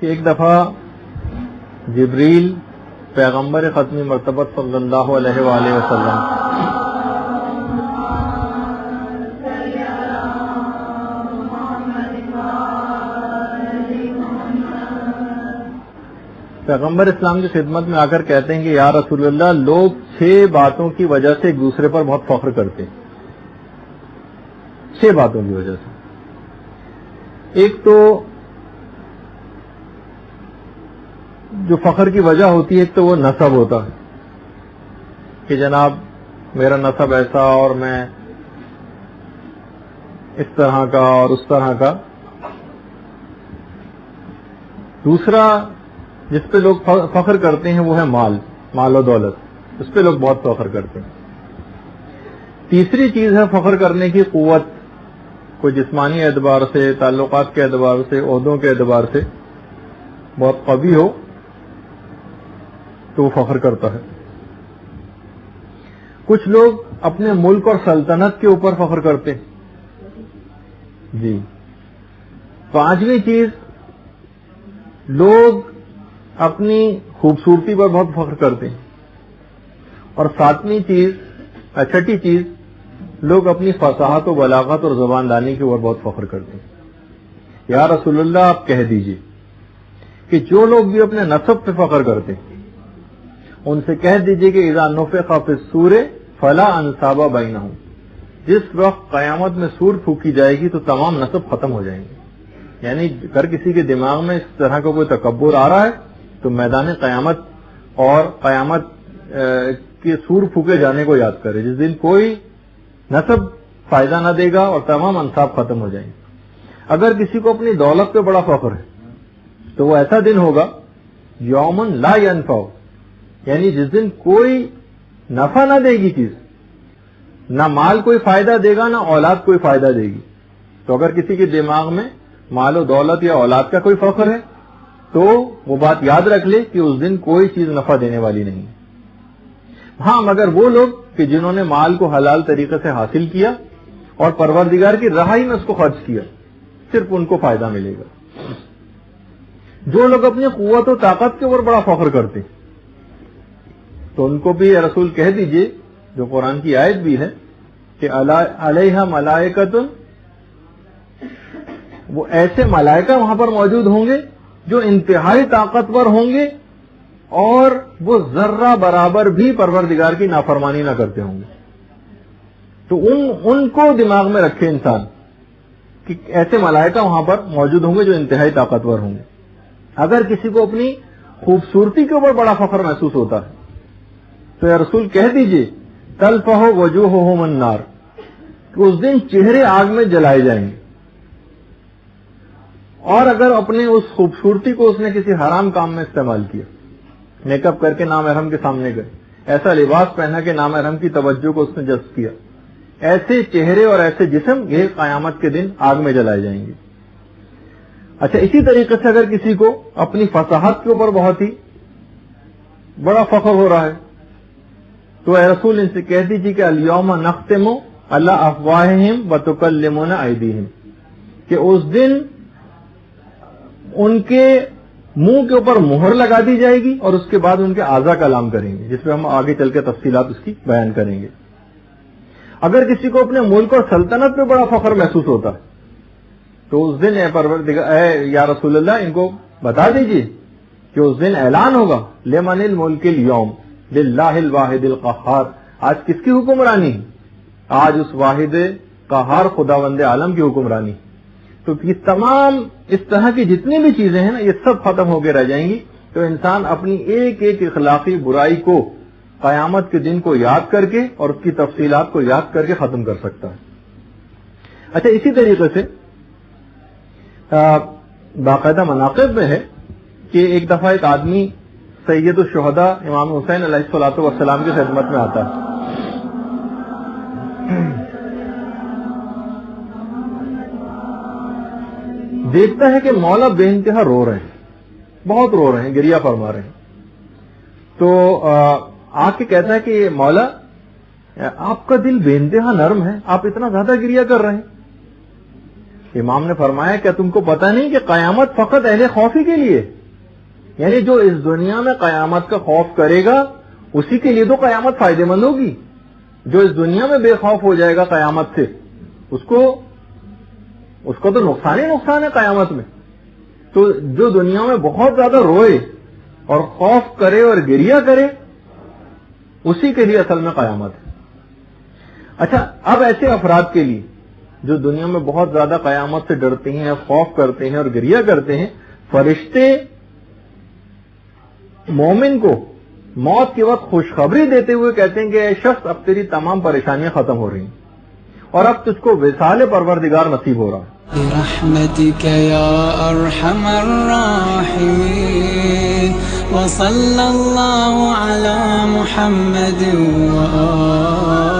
کہ ایک دفعہ جبریل پیغمبر ختمی مرتبت صلی اللہ علیہ وآلہ وسلم پیغمبر اسلام کی خدمت میں آ کر کہتے ہیں کہ یا رسول اللہ، لوگ 6 باتوں کی وجہ سے ایک دوسرے پر بہت فخر کرتے ہیں. 6 باتوں کی وجہ سے. ایک تو جو فخر کی وجہ ہوتی ہے، ایک تو وہ نسب ہوتا ہے کہ جناب میرا نسب ایسا اور میں اس طرح کا اور اس طرح کا. دوسرا جس پہ لوگ فخر کرتے ہیں وہ ہے مال و دولت. اس پہ لوگ بہت فخر کرتے ہیں. تیسری چیز ہے فخر کرنے کی قوت. کوئی جسمانی اعتبار سے، تعلقات کے اعتبار سے، عہدوں کے اعتبار سے بہت قوی ہو تو وہ فخر کرتا ہے. کچھ لوگ اپنے ملک اور سلطنت کے اوپر فخر کرتے ہیں. جی. 5ویں چیز، لوگ اپنی خوبصورتی پر بہت فخر کرتے ہیں. اور 7ویں چیز، 6ٹھی چیز، لوگ اپنی فصاحت و بلاغت اور زبان دانی کے اوپر بہت فخر کرتے ہیں. یا رسول اللہ، آپ کہہ دیجئے کہ جو لوگ بھی اپنے نسب پہ فخر کرتے ہیں ان سے کہہ دیجئے کہ اذا نفخ فی الصور فلا انساب بینہم، جس وقت قیامت میں سور پھونکی جائے گی تو تمام نسب ختم ہو جائیں گے. یعنی اگر کسی کے دماغ میں اس طرح کا کوئی تکبر آ رہا ہے تو میدان قیامت اور قیامت کے سور پھونکے جانے کو یاد کرے، جس دن کوئی نسب فائدہ نہ دے گا اور تمام انساب ختم ہو جائیں گے. اگر کسی کو اپنی دولت پہ بڑا فخر ہے تو وہ ایسا دن ہوگا یومن لا ینفع، یعنی جس دن کوئی نفع نہ دے گی چیز، نہ مال کوئی فائدہ دے گا نہ اولاد کوئی فائدہ دے گی. تو اگر کسی کے دماغ میں مال و دولت یا اولاد کا کوئی فخر ہے تو وہ بات یاد رکھ لے کہ اس دن کوئی چیز نفع دینے والی نہیں. ہاں، مگر وہ لوگ کہ جنہوں نے مال کو حلال طریقے سے حاصل کیا اور پروردگار کی راہی میں اس کو خرچ کیا، صرف ان کو فائدہ ملے گا. جو لوگ اپنی قوت و طاقت کے اوپر بڑا فخر کرتے تو ان کو بھی رسول کہہ دیجئے، جو قرآن کی آیت بھی ہے کہ علیہ ملائکۃ، وہ ایسے ملائکہ وہاں پر موجود ہوں گے جو انتہائی طاقتور ہوں گے اور وہ ذرہ برابر بھی پروردگار کی نافرمانی نہ کرتے ہوں گے. تو ان کو دماغ میں رکھے انسان کہ ایسے ملائکہ وہاں پر موجود ہوں گے جو انتہائی طاقتور ہوں گے. اگر کسی کو اپنی خوبصورتی کے اوپر بڑا فخر محسوس ہوتا ہے تو یا رسول کہہ دیجئے تلفح وجوہہم النار، کہ اس دن چہرے آگ میں جلائے جائیں گے. اور اگر اپنے اس خوبصورتی کو اس نے کسی حرام کام میں استعمال کیا، میک اپ کر کے نامحرم کے سامنے گئے، ایسا لباس پہنا کہ نامحرم کی توجہ کو اس نے جذب کیا، ایسے چہرے اور ایسے جسم یہ قیامت کے دن آگ میں جلائے جائیں گے. اچھا، اسی طریقے سے اگر کسی کو اپنی فصاحت کے اوپر بہت ہی بڑا فخر ہو رہا ہے تو اے رسول ان سے کہہ دیجیے کہ الیوم نختم علی افواہہم وتکلمنا ایدیہم، کہ اس دن ان کے منہ کے اوپر مہر لگا دی جائے گی اور اس کے بعد ان کے اعضاء کلام کریں گے، جس پہ ہم آگے چل کے تفصیلات اس کی بیان کریں گے. اگر کسی کو اپنے ملک اور سلطنت پہ بڑا فخر محسوس ہوتا ہے تو اس دن اے یا رسول اللہ ان کو بتا دیجیے کہ اس دن اعلان ہوگا لمن الملک اليوم للہ الواحد القہار، آج کس کی حکمرانی؟ آج اس واحد قہار خداوند عالم کی حکمرانی. تو یہ تمام اس طرح کی جتنی بھی چیزیں ہیں نا، یہ سب ختم ہو کے رہ جائیں گی. تو انسان اپنی ایک ایک اخلاقی برائی کو قیامت کے دن کو یاد کر کے اور اس کی تفصیلات کو یاد کر کے ختم کر سکتا ہے. اچھا، اسی طریقے سے باقاعدہ مناقب میں ہے کہ ایک دفعہ ایک آدمی سید الشہداء امام حسین علیہ الصلوۃ والسلام کی خدمت میں آتا ہے. دیکھتا ہے کہ مولا بے انتہا رو رہے ہیں، بہت رو رہے ہیں، گریہ فرما رہے ہیں. تو آ کے کہتا ہے کہ مولا آپ کا دل بے انتہا نرم ہے، آپ اتنا زیادہ گریہ کر رہے ہیں. امام نے فرمایا کہ تم کو پتہ نہیں کہ قیامت فقط اہل خوفی کے لیے، یعنی جو اس دنیا میں قیامت کا خوف کرے گا اسی کے لیے تو قیامت فائدہ مند ہوگی. جو اس دنیا میں بے خوف ہو جائے گا قیامت سے اس کو تو نقصان ہی نقصان ہے قیامت میں. تو جو دنیا میں بہت زیادہ روئے اور خوف کرے اور گریہ کرے اسی کے لیے اصل میں قیامت ہے. اچھا، اب ایسے افراد کے لیے جو دنیا میں بہت زیادہ قیامت سے ڈرتے ہیں، خوف کرتے ہیں اور گریہ کرتے ہیں، فرشتے مومن کو موت کے وقت خوشخبری دیتے ہوئے کہتے ہیں کہ اے شخص اب تیری تمام پریشانیاں ختم ہو رہی ہیں اور اب تجھ کو وصال پروردگار نصیب ہو رہا ہے. برحمتك يا أرحم الراحمين وصلى الله على محمد وآله